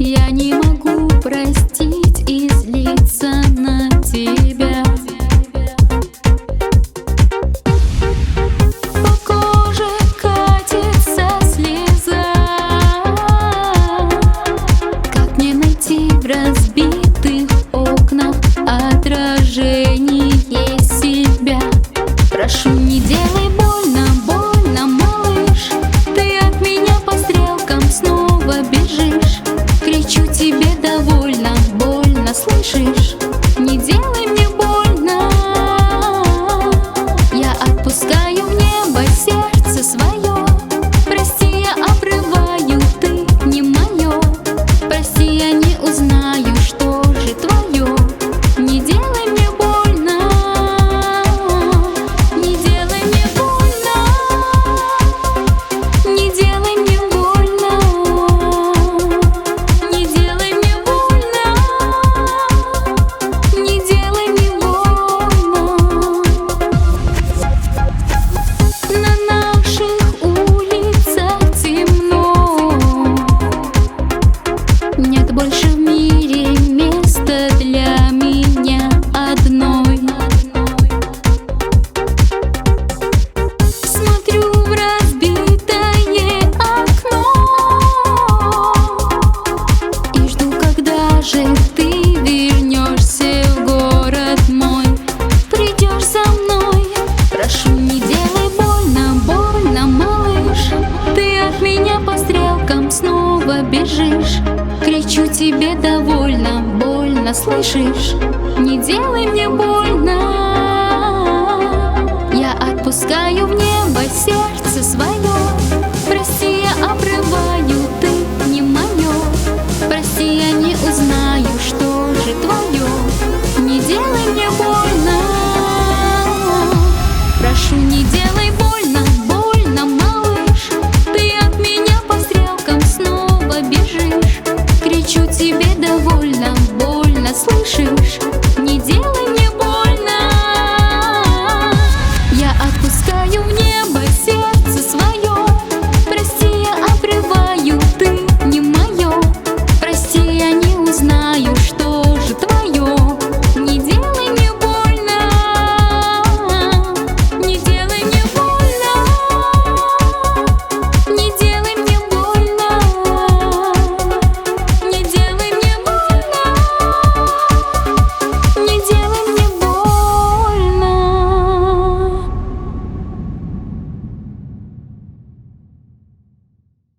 Я не могу простить и злиться на тебя. По коже катится слеза. Как мне найти в разбитых окнах отражение себя? Прошу, не делай больно, больно, малыш. Ты от меня по стрелкам снова бежишь. Кричу тебе довольно, больно, слышишь? Не делай мне больно. Я отпускаю в небо сердце свое. Прости, я обрываю, ты не мое. Прости, я не узнаю, что же твое. Не делай мне больно. Не делай мне больно. Не делай мне больно. Не делай мне больно. Не делай мне больно. На наших улицах темно. Нет больше в мире места для меня одной. Смотрю в разбитое окно и жду, когда же ты вернешься в город мой. Придешь за мной. Прошу, не делай больно, больно, малыш. Ты от меня по стрелкам снова бежишь. Кричу тебе довольно, больно, слышишь? Не делай мне больно. Я отпускаю в небо сердце свое. Прости, я обрываю, ты не мое. Прости, я не узнаю, что же твое. Не делай мне больно. Прошу, не делай.